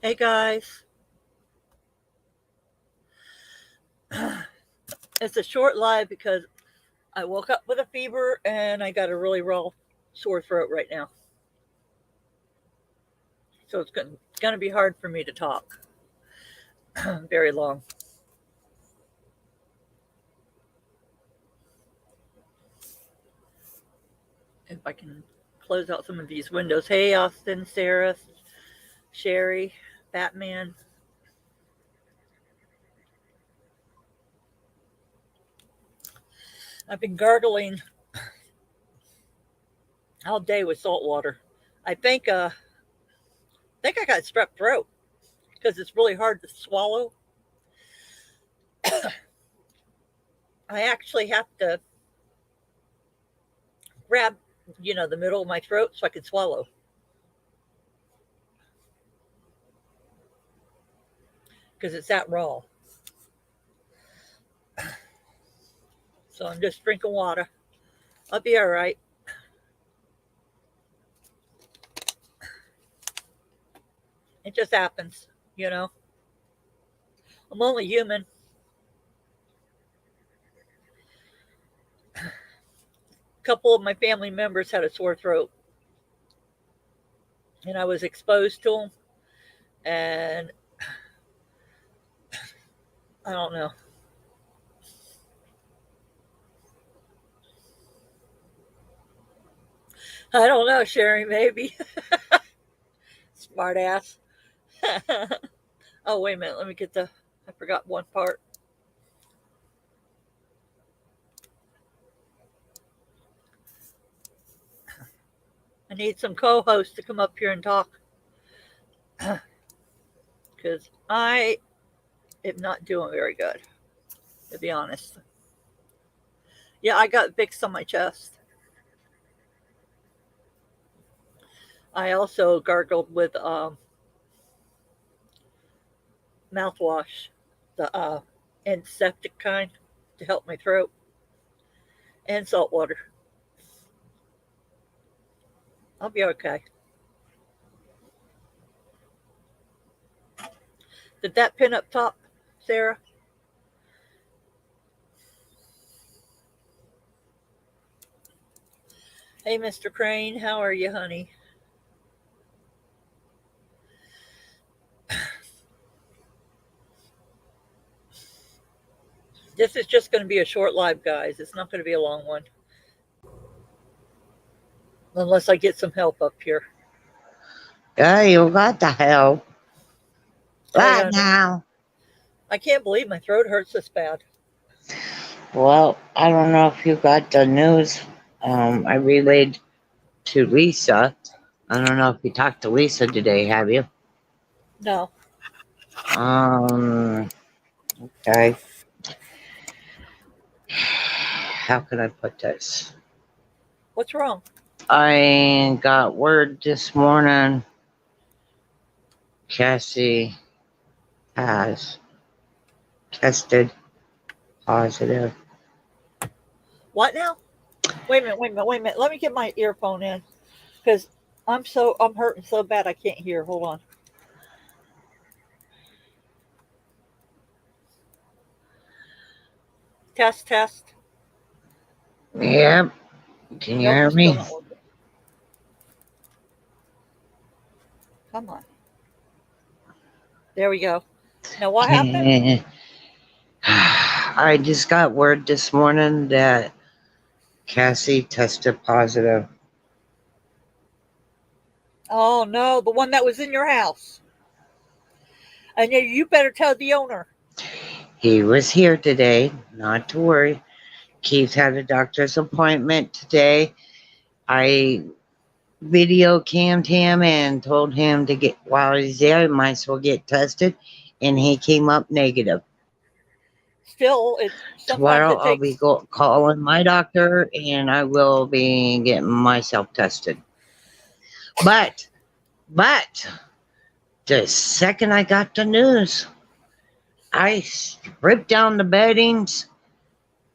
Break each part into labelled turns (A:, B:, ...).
A: Hey guys, it's a short live because I woke up with a fever and I got a really raw sore throat right now. So it's going to be hard for me to talk very long. If I can close out some of these windows. Hey, Austin, Sarah, Sherry, Batman. I've been gargling all day with salt water. I think I got strep throat because it's really hard to swallow. I actually have to grab, the middle of my throat so I can swallow because it's that raw. So I'm just drinking water. I'll be all right. It just happens, you know. I'm only human. A couple of my family members had a sore throat, and I was exposed to them. And I don't know. I don't know, Sherry. Maybe smart ass. Oh wait a minute. Let me get the. I forgot one part. I need some co-hosts to come up here and talk because I am not doing very good, to be honest. Yeah, I got Vicks on my chest. I also gargled with mouthwash, the antiseptic kind, to help my throat, and salt water. I'll be okay. Did that pin up top, Sarah? Hey, Mr. Crane, how are you, honey? This is just going to be a short live, guys. It's not going to be a long one. Unless I get some help up here.
B: Yeah, you got the help.
A: Oh,
B: Right
A: yeah, no.
B: now.
A: I can't believe my throat hurts this bad.
B: Well, I don't know if you got the news. I relayed to Lisa. I don't know if you talked to Lisa today, have you?
A: No.
B: Um, okay. How can I put this?
A: What's wrong?
B: I got word this morning Cassie has tested positive.
A: What now? Wait a minute. Let me get my earphone in because I'm hurting so bad I can't hear. Hold on. Test, test.
B: Yep. Can you
A: Nope,
B: hear
A: it's still
B: me?
A: not working. Come on. There we go. Now what happened?
B: I just got word this morning that Cassie tested positive.
A: Oh no, the one that was in your house. And you better tell the owner.
B: He was here today, not to worry. Keith had a doctor's appointment today. I video cammed him and told him to get, while he's there, he might as well get tested. And he came up negative.
A: Still, it sometimes
B: Tomorrow
A: it
B: I'll be
A: takes.
B: calling my doctor and I will be getting myself tested. But, but, the second I got the news, I stripped down the beddings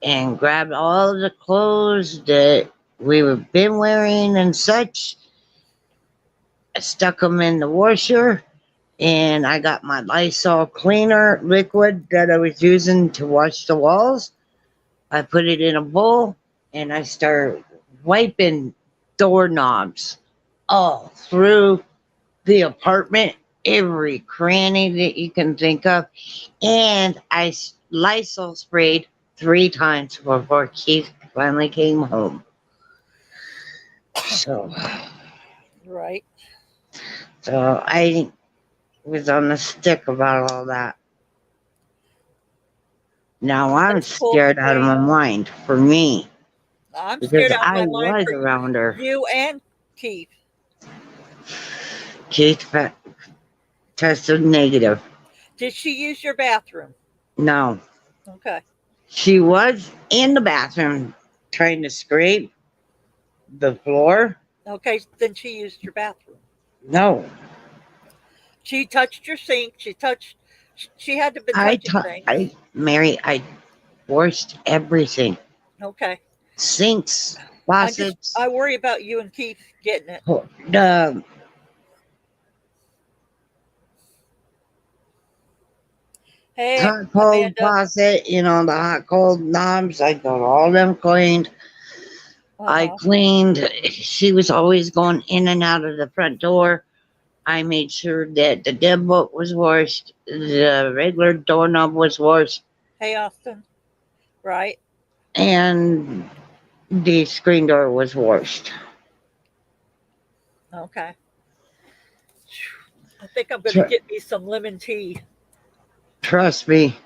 B: and grabbed all the clothes that we've been wearing and such. I stuck them in the washer and I got my Lysol cleaner liquid that I was using to wash the walls. I put it in a bowl and I started wiping doorknobs all through the apartment, every cranny that you can think of. And I Lysol sprayed 3 times before Keith finally came home. So,
A: Right.
B: so I was on the stick about all that. Now I'm
A: That's cool,
B: scared out of my
A: Jane.
B: mind for me
A: I'm
B: because
A: scared out of
B: I
A: my mind
B: was
A: for
B: around her.
A: you and Keith.
B: Keith tested negative.
A: Did she use your bathroom?
B: No,
A: Okay.
B: she was in the bathroom trying to scrape the floor.
A: Okay, then she used your bathroom.
B: No,
A: She touched your sink. She had to have been touching things.
B: Mary, I washed everything.
A: Okay.
B: Sinks, faucets,
A: I worry about you and Keith getting it.
B: the
A: Hey,
B: hot cold
A: Amanda.
B: faucet, the hot cold knobs. I got all them cleaned. I
A: Uh-huh.
B: cleaned. She was always going in and out of the front door. I made sure that the deadbolt was washed, the regular doorknob was washed,
A: Hey, Austin. Right.
B: and the screen door was washed.
A: Okay. I think I'm going to get me some lemon tea.
B: Trust me.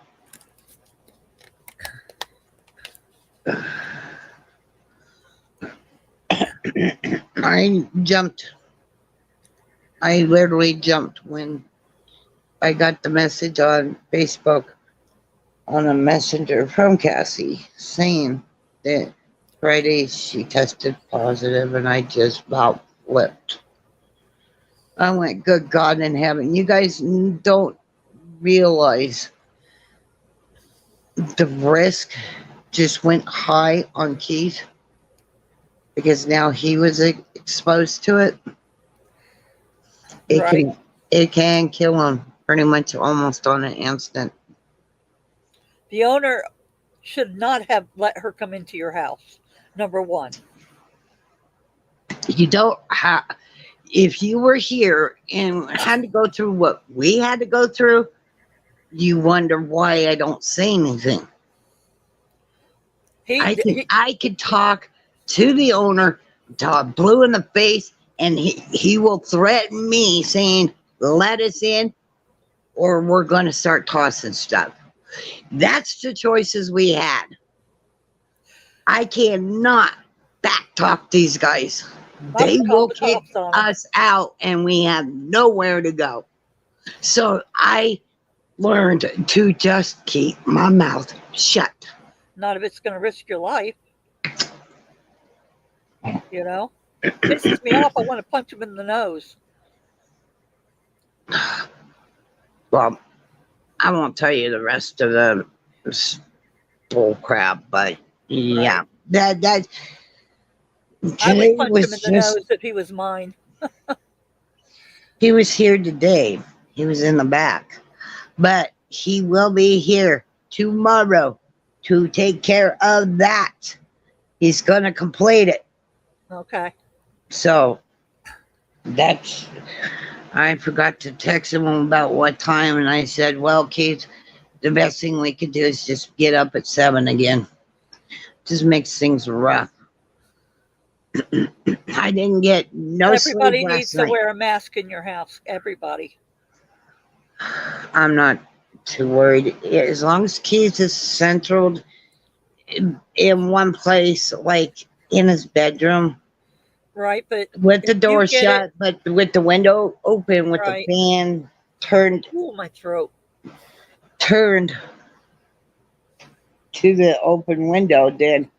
B: I jumped. I literally jumped when I got the message on Facebook on a messenger from Cassie saying that Friday she tested positive, and I just about flipped. I went, good God in heaven. You guys don't realize the risk just went high on Keith because now he was exposed to it. It can kill him pretty much almost on an instant.
A: The owner should not have let her come into your house. Number one.
B: You don't have. If you were here and had to go through what we had to go through, you wonder why I don't say anything. I could talk to the owner, talk blue in the face, and he will threaten me saying, let us in or we're going to start tossing stuff. That's the choices we had. I cannot back talk these guys. They will kick us out and we have nowhere to go. So I learned to just keep my mouth shut.
A: Not if it's going to risk your life. You know? It pisses me off. I want to punch him in the nose.
B: Well, I won't tell you the rest of the bull crap, but yeah,
A: right.
B: that
A: I would punch him in the nose if he was mine.
B: He was here today. He was in the back, but he will be here tomorrow to take care of that. He's gonna complete it.
A: Okay.
B: So that's. I forgot to text him about what time, and I said, well, Keith, the best thing we could do is just get up at 7 again. Just makes things rough. I didn't get no sleep last night.
A: Everybody needs to wear a mask in your house. Everybody.
B: I'm not too worried. As long as Keith is centered in one place, like in his bedroom.
A: Right, but
B: with the door shut, but with the window open, with the fan turned.
A: Ooh, my throat.
B: Turned to the open window, then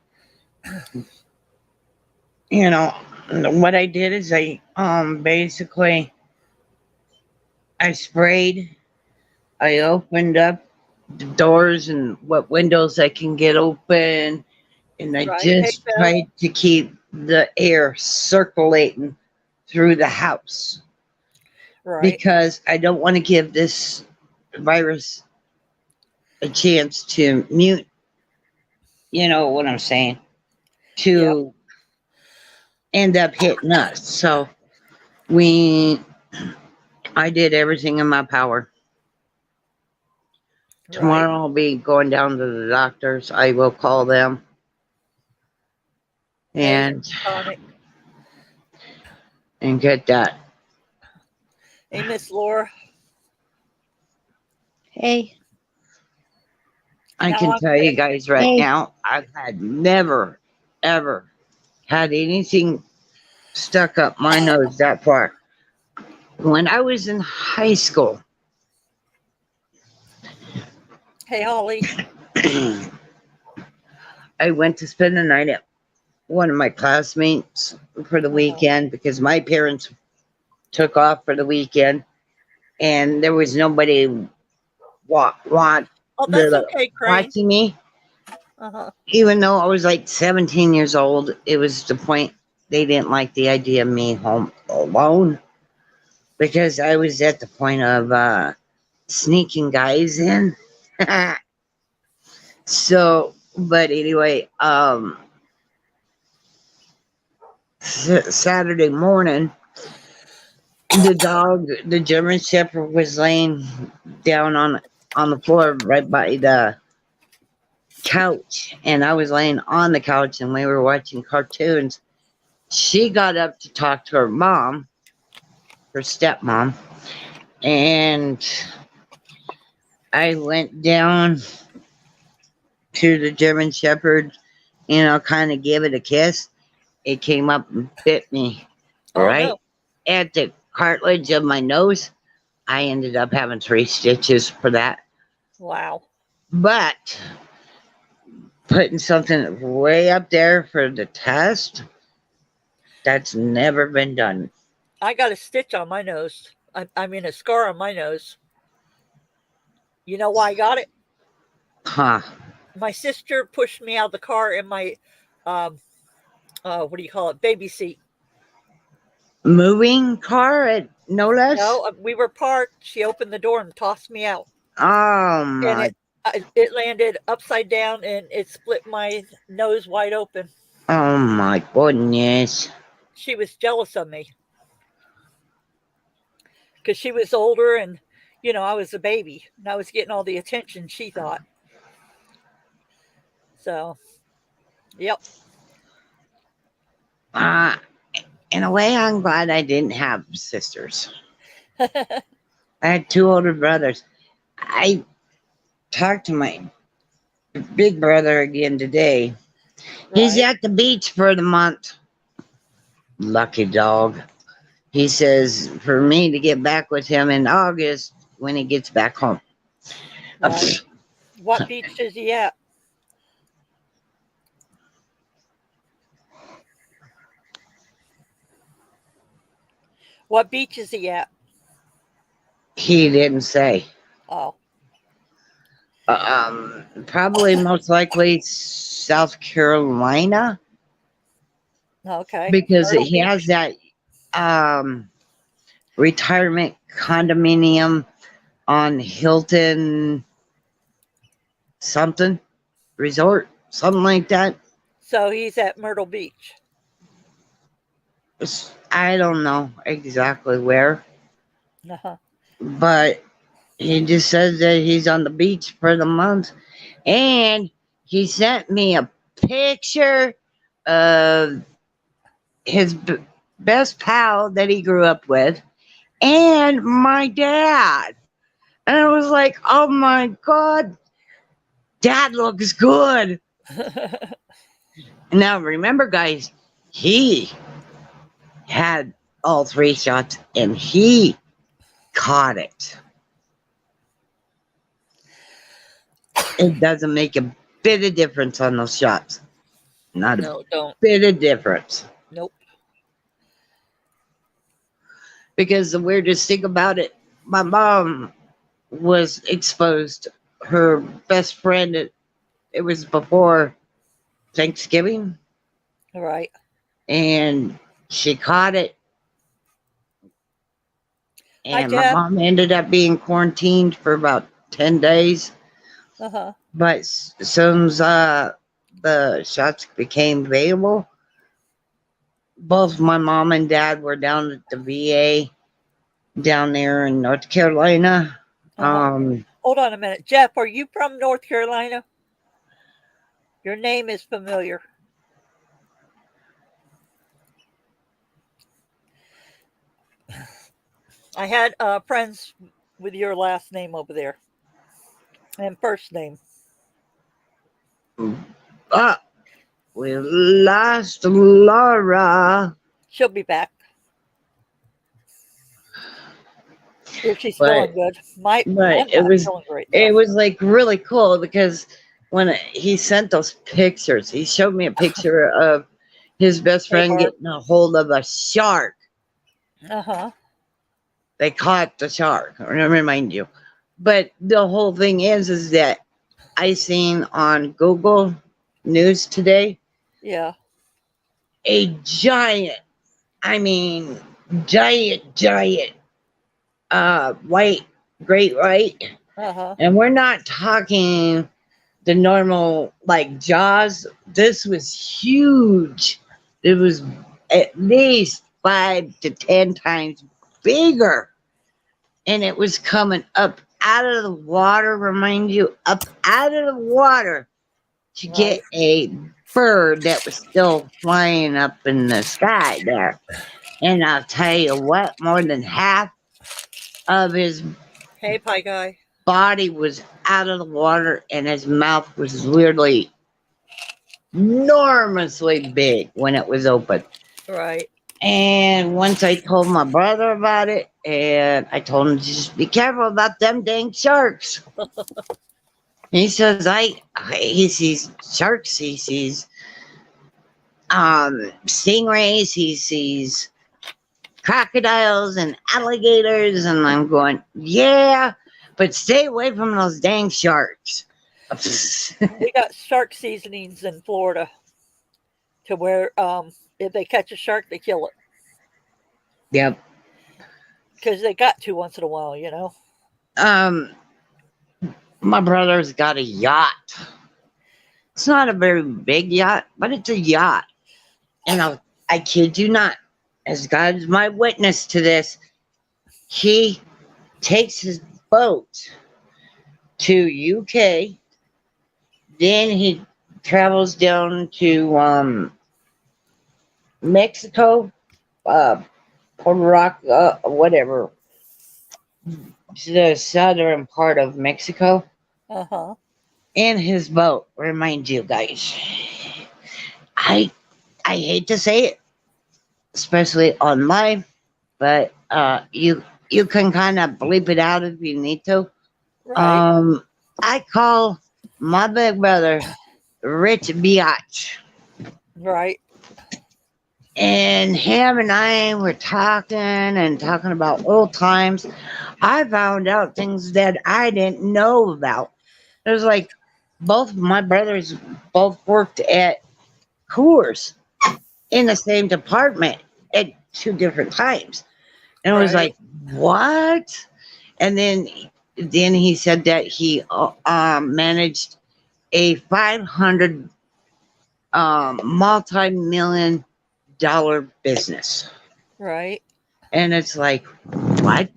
B: what I did is I basically I sprayed. I opened up the doors and what windows I can get open, and I just tried to keep the air circulating through the house.
A: Right.
B: because I don't want to give this virus a chance to mute. You know what I'm saying?
A: Yep.
B: To end up hitting us. So we, I did everything in my power.
A: Right.
B: Tomorrow I'll be going down to the doctors. I will call them
A: Hey,
B: and
A: Tonic.
B: get that.
A: Hey, Miss Laura.
B: Hey, I
A: Now
B: can
A: I'm
B: tell you
A: sick.
B: guys right now, I've had never, ever had anything stuck up my nose that far. When I was in high school,
A: Hey, Holly.
B: I went to spend the night at one of my classmates for the
A: Uh-huh.
B: weekend because my parents took off for the weekend and there was nobody wa- wa-
A: Oh, that's okay, Crane.
B: watching me.
A: Uh-huh.
B: Even though I was like 17 years old, it was the point they didn't like the idea of me home alone because I was at the point of sneaking guys in. So, but anyway, Saturday morning, the German Shepherd, was laying down on the floor right by the couch, and I was laying on the couch, and we were watching cartoons. She got up to talk to her mom, her stepmom, and I went down to the German Shepherd, kind of give it a kiss. It came up and bit me
A: Oh,
B: right
A: no.
B: at the cartilage of my nose. I ended up having 3 stitches for that.
A: Wow.
B: But putting something way up there for the test, that's never been done.
A: I got a stitch on my nose. I mean, a scar on my nose. You know why I got it?
B: Huh.
A: My sister pushed me out of the car in my, um, what do you call it, baby seat.
B: Moving car at no less?
A: No, we were parked. She opened the door and tossed me out,
B: Oh
A: and
B: my,
A: it landed upside down and it split my nose wide open.
B: oh my goodness.
A: She was jealous of me because she was older and I was a baby and I was getting all the attention she thought. So, yep.
B: Uh, in a way, I'm glad I didn't have sisters. I had 2 older brothers. I talked to my big brother again today. He's
A: Right.
B: at the beach for the month. Lucky dog. He says for me to get back with him in August when he gets back home.
A: Right. What beach is he at? What beach is he at?
B: He didn't say.
A: Oh,
B: Probably most likely South Carolina
A: okay.
B: because
A: Myrtle
B: he has
A: Beach.
B: that retirement condominium on Hilton something resort, something like that.
A: So he's at Myrtle Beach.
B: I don't know exactly where,
A: Uh-huh.
B: but he just says that he's on the beach for the month. And he sent me a picture of his best pal that he grew up with and my dad. And I was like, oh my God, dad looks good. Now, remember, guys, he had all 3 shots and he caught it. It doesn't make a bit of difference on those shots. Not a
A: No, don't.
B: bit of difference.
A: Nope.
B: Because the weirdest thing about it, my mom was exposed. Her best friend, it was before Thanksgiving,
A: Right.
B: and she caught it.
A: Hi,
B: and my
A: Jeff.
B: mom ended up being quarantined for about 10 days.
A: Uh-huh.
B: But as soon as the shots became available, both my mom and dad were down at the VA down there in North Carolina.
A: Uh-huh.
B: Um,
A: Hold on a minute. Jeff, are you from North Carolina? Your name is familiar. I had friends with your last name over there and first name.
B: but we lost Laura.
A: She'll be back if she's
B: But
A: feeling good.
B: but
A: I'm
B: it
A: not
B: was
A: feeling great
B: it
A: though.
B: was like really cool because when he sent those pictures, he showed me a picture of his best
A: Hey,
B: friend
A: Barb.
B: getting a hold of a shark.
A: Uh huh.
B: They caught the shark. I remind you. But the whole thing is that I seen on Google News today
A: Yeah.
B: a giant, I mean giant white great white.
A: Uh huh.
B: And we're not talking the normal like Jaws. This was huge. It was at least 5 to 10 times bigger. And it was coming up out of the water, remind you, up out of the water to get
A: Right.
B: a bird that was still flying up in the sky there. And I'll tell you what, more than half of his
A: Hey, Pie Guy.
B: body was out of the water and his mouth was literally enormously big when it was open.
A: Right.
B: And once I told my brother about it, and I told him to just be careful about them dang sharks. He says, he sees sharks, he sees stingrays, he sees crocodiles and alligators, and I'm going, yeah, but stay away from those dang sharks.
A: We got shark seasonings in Florida to where if they catch a shark, they kill it
B: Yep.
A: because they got to once in a while, you know.
B: Um, my brother's got a yacht. It's not a very big yacht, but it's a yacht. And I kid you not, as God is my witness to this, he takes his boat to UK, then he travels down to Mexico, Puerto Rico, whatever, to the southern part of Mexico,
A: Uh huh.
B: in his boat. Remind you guys, I I hate to say it, especially on live, but you can kind of bleep it out if you need to.
A: Right.
B: Um, I call my big brother Rich Biatch.
A: Right.
B: And him and I were talking about old times. I found out things that I didn't know about. It was like both my brothers both worked at Coors in the same department at 2 different times. And it was
A: Right.
B: like, what? And then he said that he managed a 500 multi-million dollar business.
A: Right.
B: And it's like, what?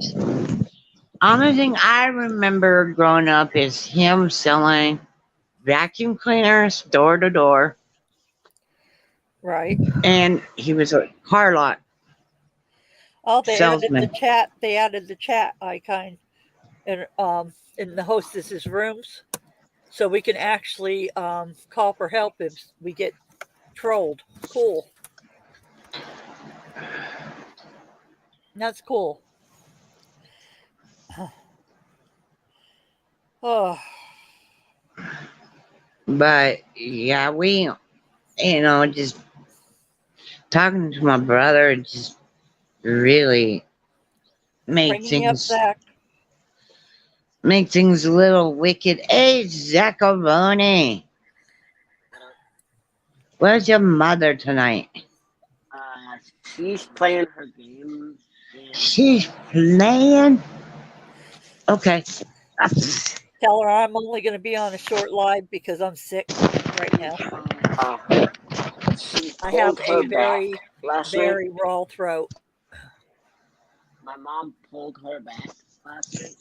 B: Only thing I remember growing up is him selling vacuum cleaners door to door,
A: Right.
B: and he was a car lot
A: Oh, they added the
B: salesman.
A: chat. They added the chat icon in the hostesses rooms, so we can actually call for help if we get trolled. Cool. That's cool. Oh,
B: But yeah, just talking to my brother just really made
A: bringing me up, Zach.
B: things a little wicked. Hey, Zaccaroni, where's your mother tonight?
C: Uh, she's playing her game.
B: She's playing. Okay.
A: Tell her I'm only going to be on a short live because I'm sick right now.
C: She
A: I have
C: pulled
A: a
C: her back
A: very,
C: last
A: very
C: week.
A: raw throat.
C: My mom pulled her back last week.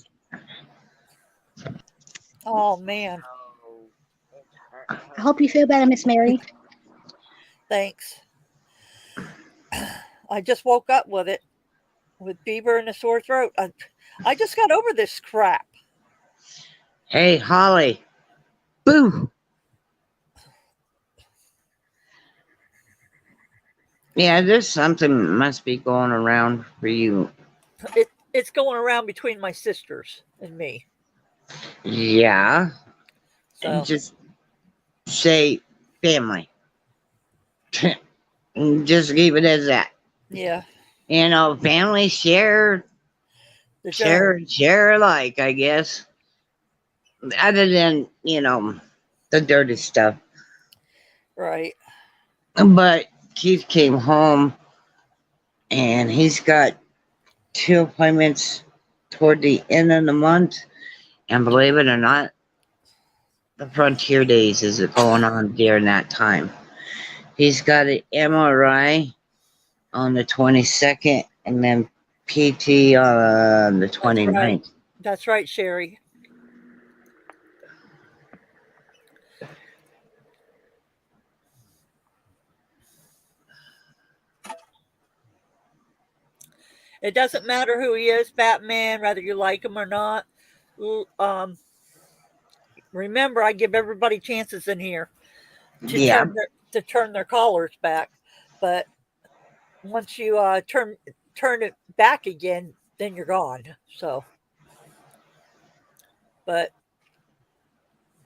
A: Oh, man.
C: So it hurt her.
D: I hope you feel better, Miss Mary.
A: Thanks. I just woke up with it, with fever and a sore throat. I just got over this crap.
B: Hey, Holly. Boo. Yeah, there's something must be going around for you.
A: It's going around between my sisters and me.
B: Yeah.
A: So
B: And just say family. And just leave it as that.
A: yeah,
B: You know, family share
A: the germ.
B: share alike, I guess. Other than, you know, the dirty stuff.
A: Right.
B: But Keith came home and he's got 2 appointments toward the end of the month. And believe it or not, the Frontier Days is going on during that time. He's got an MRI on the 22nd and then PT on the 29th.
A: That's right, Sherry. It doesn't matter who he is, Batman, whether you like him or not. Remember, I give everybody chances in here to
B: Yeah.
A: turn their collars back. But once you turn it back again, then you're gone. So, but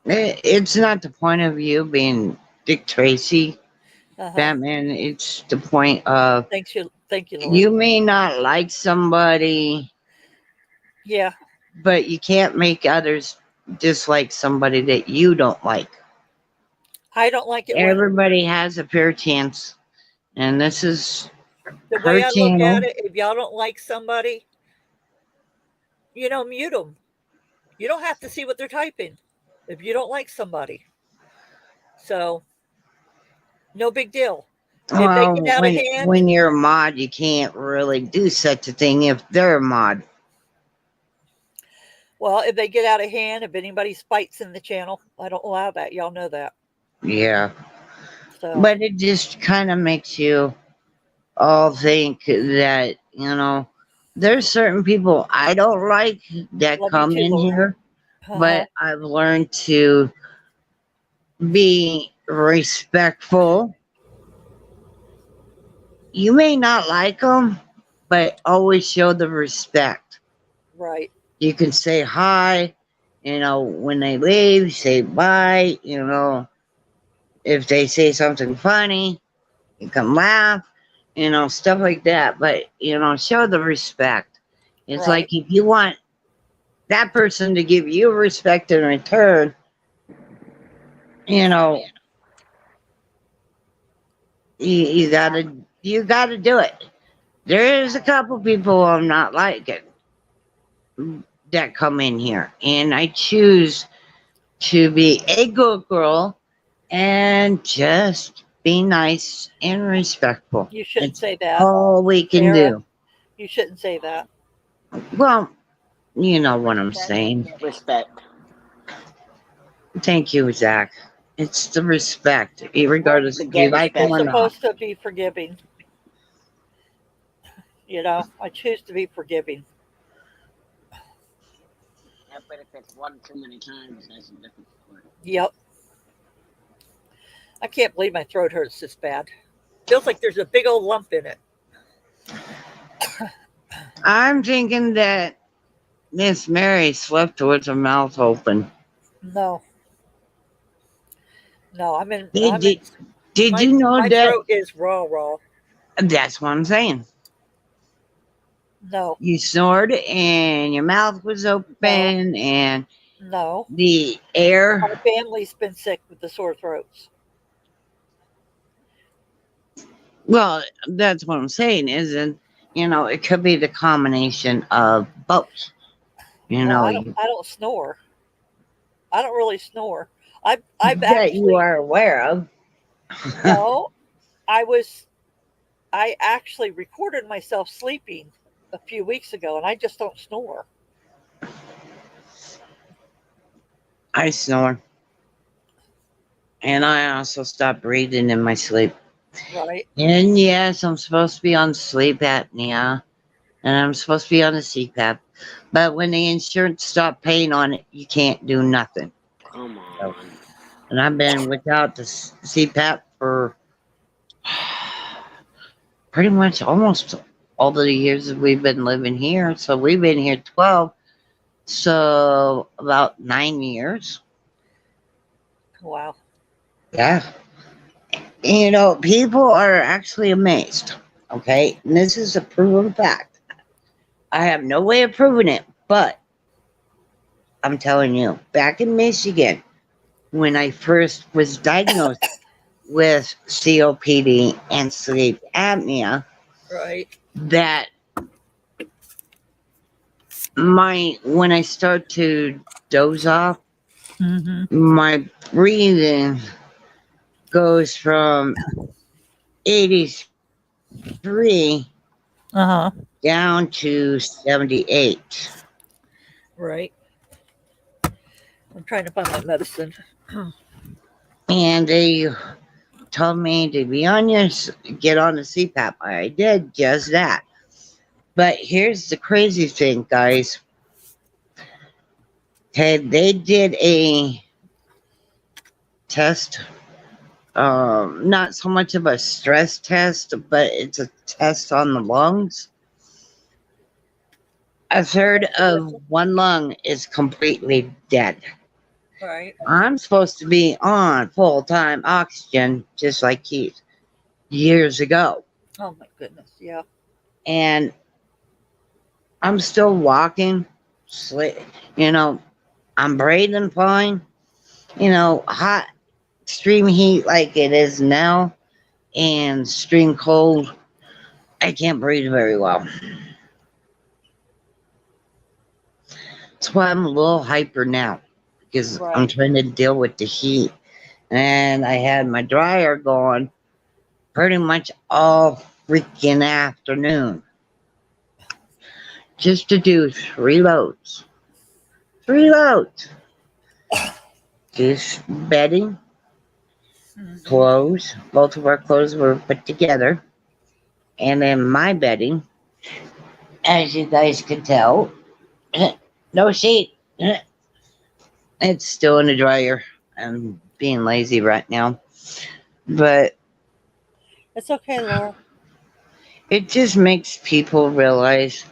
B: It's not the point of you being Dick Tracy, Batman. It's the point of
A: thank you, Lord.
B: you may not like somebody,
A: Yeah,
B: but you can't make others dislike somebody that you don't like.
A: I don't like it.
B: Everybody has a fair chance, and this is
A: The
B: her
A: way I look
B: channel.
A: at it, if y'all don't like somebody, mute them. You don't have to see what they're typing if you don't like somebody. So, no big deal.
B: Well,
A: If they get out of hand,
B: when you're a mod, you can't really do such a thing if they're a mod.
A: well, if they get out of hand, if anybody spites in the channel, I don't allow that. Y'all know that.
B: Yeah.
A: So,
B: But it just kind of makes you all think that, you know, there's certain people I don't like that
A: love you
B: come
A: too,
B: in
A: Lord.
B: here, but I've learned to be respectful. You may not like them, but always show the respect.
A: Right.
B: You can say hi, you know, when they leave, say bye, you know, if they say something funny, you can laugh, you know, stuff like that. But, you know, show the respect. It's
A: Right.
B: like if you want that person to give you respect in return, you know, you gotta do it. There's a couple people I'm not liking that come in here, and I choose to be a good girl and just be nice and respectful.
A: You shouldn't
B: It's
A: say that.
B: all we can do.
A: You shouldn't say that.
B: Well, you know what I'm saying.
C: Respect.
B: Thank you, Zach. It's the respect, regardless if you like them
A: You're
B: or not.
A: supposed to be forgiving. I choose to be forgiving.
C: Yeah, but if it's one too many times, that's a different story.
A: Yep. I can't believe my throat hurts this bad. Feels like there's a big old lump in it.
B: I'm thinking that Miss Mary slept with her mouth open.
A: No. I'm in.
B: Did you know
A: my
B: that?
A: throat is raw?
B: That's what I'm saying.
A: No.
B: You snored and your mouth was open and
A: No.
B: the air.
A: My family's been sick with the sore throats.
B: Well, that's what I'm saying, isn't, it could be the combination of both.
A: Well, I don't snore. I don't really snore. I've
B: That you
A: actually
B: are aware of.
A: no, I actually recorded myself sleeping a few weeks ago, and I just don't snore.
B: I snore. And I also stop breathing in my sleep.
A: Right?
B: And yes, I'm supposed to be on sleep apnea. And I'm supposed to be on the CPAP. But when the insurance stopped paying on it, you can't do nothing.
C: Come
B: So,
C: on.
B: and I've been without the CPAP for pretty much almost all the years that we've been living here. So we've been here 12. So about 9 years.
A: Wow.
B: Yeah. People are actually amazed. Okay. And this is a proven fact. I have no way of proving it, but I'm telling you, back in Michigan, when I first was diagnosed with COPD and sleep apnea,
A: Right.
B: that when I start to doze off,
A: Mm-hmm.
B: my breathing goes from 83
A: Uh huh.
B: down to 78.
A: Right. I'm trying to find my medicine.
B: And they told me to get on the CPAP. I did just that. But here's the crazy thing, guys. Okay, they did a test. Not so much of a stress test, but it's a test on the lungs. A third of one lung is completely dead.
A: Right.
B: I'm supposed to be on full-time oxygen, just like Keith, years ago.
A: Oh my goodness. Yeah.
B: And I'm still walking, I'm breathing fine. Hot, extreme heat like it is now, and extreme cold, I can't breathe very well. That's why I'm a little hyper now, because I'm
A: Right.
B: trying to deal with the heat. And I had my dryer going pretty much all freaking afternoon just to do 3 loads. 3 loads. Just bedding,
A: Mm-hmm.
B: clothes. Both of our clothes were put together. And then my bedding, as you guys can tell, no sheet. It's still in the dryer. I'm being lazy right now. But
A: It's okay, Laura.
B: it just makes people realize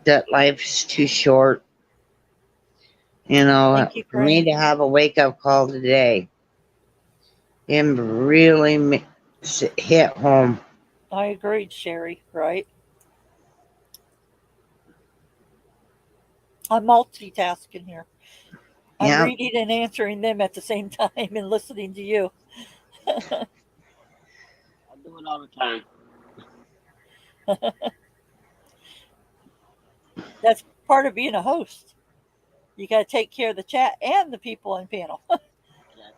B: that life's too short.
A: Thank you,
B: For me
A: Frank.
B: to have a wake up call today and really hit home.
A: I agreed, Sherry. Right. I'm multitasking here. I'm
B: Yeah.
A: reading and answering them at the same time and listening to you.
C: I do it all the time.
A: That's part of being a host. You got to take care of the chat and the people on panel.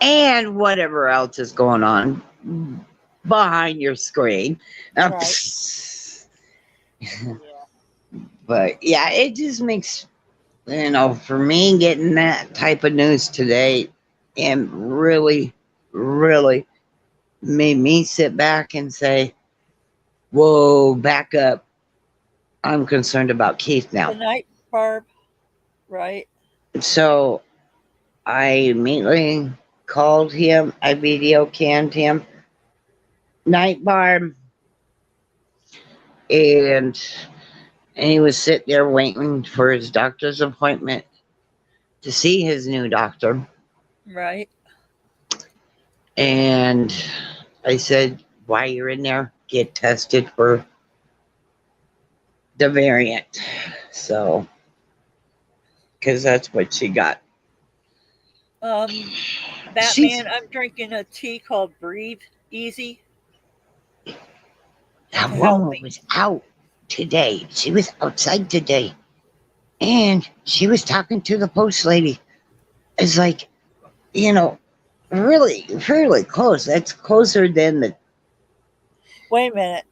B: And whatever else is going on behind your screen.
A: Right.
C: Yeah.
B: But yeah, it just makes, for me getting that type of news today and really made me sit back and say, whoa, back up. I'm concerned about Keith now.
A: Good night, Barb. Right.
B: So I immediately called him. I video canned him. Night, Barb. And he was sitting there waiting for his doctor's appointment to see his new doctor.
A: Right.
B: And I said, while you're in there, get tested for the variant. So, because that's what she got.
A: Batman, I'm drinking a tea called Breathe Easy.
B: That
A: to help
B: woman
A: me.
B: was out today. She was outside today. And she was talking to the post lady. It's like, you know, really, fairly close. That's closer than the.
A: Wait a minute.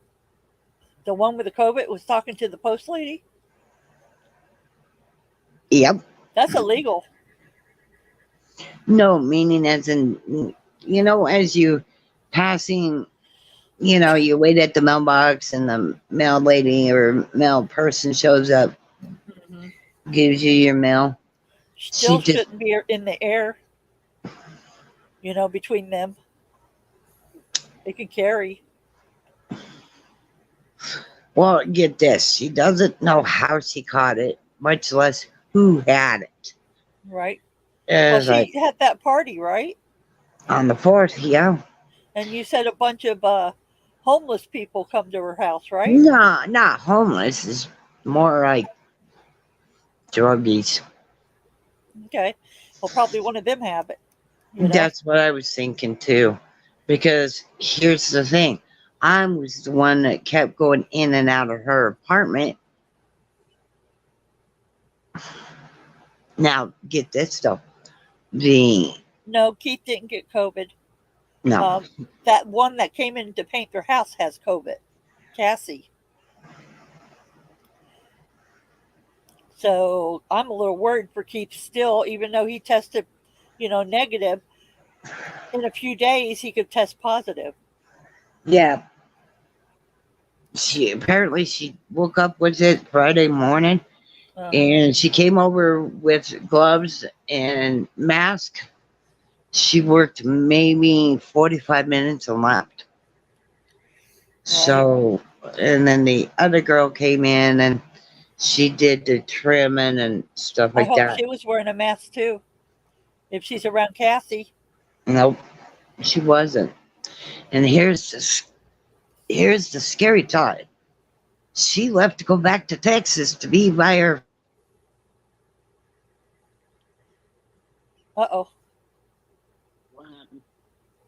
A: The one with the COVID was talking to the post lady?
B: Yep.
A: That's illegal.
B: No, meaning as in, as you passing, you wait at the mailbox and the mail lady or mail person shows up,
A: Hmm.
B: gives you your mail. She
A: Still
B: just,
A: shouldn't be in the air, between them. They can carry.
B: well, get this. She doesn't know how she caught it, much less who had it.
A: Right. Well,
B: It's like
A: she had that party, right?
B: on the 4th, yeah.
A: And you said a bunch of homeless people come to her house, right?
B: No, not homeless. It's more like druggies.
A: Okay. Well, probably one of them have it.
B: That's what I was thinking too. Because here's the thing. I was the one that kept going in and out of her apartment. Now, get this though. The
A: No, Keith didn't get COVID.
B: no.
A: That one that came in to paint their house has COVID. Cassie. So I'm a little worried for Keith still, even though he tested, negative. In a few days, he could test positive.
B: Yeah. She woke up, was it Friday morning?
A: Uh-huh.
B: And she came over with gloves and mask. She worked maybe 45 minutes and left. So, and then the other girl came in and she did the trimming and stuff
A: I
B: like
A: hope
B: that.
A: she was wearing a mask too. If she's around Cassie.
B: Nope, she wasn't. And here's the scary thought. She left to go back to Texas to be by her
A: Uh-oh.
C: What happened?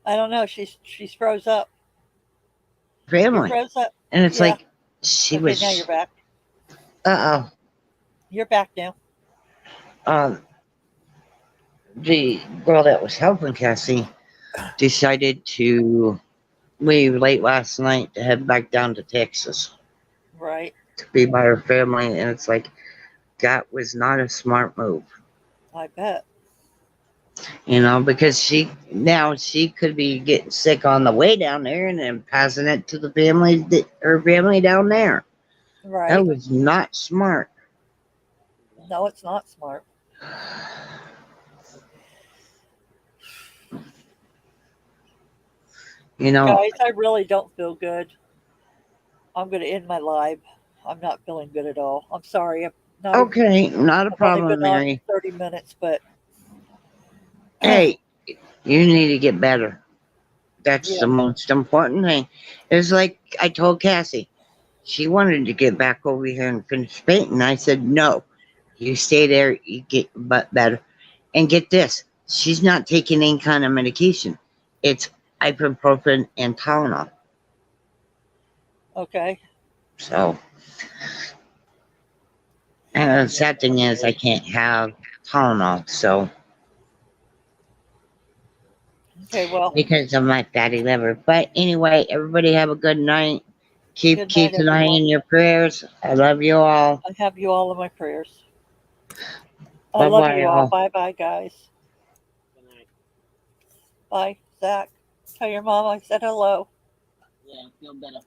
A: I don't know. She's froze up. You
B: family.
A: froze up.
B: And it's
A: Yeah.
B: like she
A: Okay,
B: was
A: now you're back.
B: uh
A: You're back now.
B: the girl that was helping Cassie decided to leave late last night to head back down to Texas
A: Right.
B: to be by her family, and it's like that was not a smart move,
A: I bet.
B: because she could be getting sick on the way down there and then passing it to her family down there.
A: Right.
B: That was not smart.
A: No, it's not smart. Guys, I really don't feel good. I'm going to end my live. I'm not feeling good at all. I'm sorry.
B: Okay, not a
A: I've only
B: problem,
A: been on
B: Mary.
A: 30 minutes, but
B: Hey, you need to get better. That's
A: Yeah.
B: the most important thing. It's like I told Cassie. She wanted to get back over here and finish painting. I said, no, you stay there, you get better. And get this, she's not taking any kind of medication. It's ibuprofen and Tylenol.
A: okay.
B: So, and the sad thing is I can't have Tylenol, so
A: Okay, well,
B: because of my fatty liver. But anyway, everybody have a good night. Keep
A: Good night,
B: Keith and I
A: everyone.
B: in your prayers. I love you all.
A: I have you all in my prayers. I love
B: Bye-bye,
A: you all.
B: all.
A: Bye-bye, guys.
C: Good night.
A: Bye, Zach. Tell your mom I said hello.
C: Yeah, I feel better.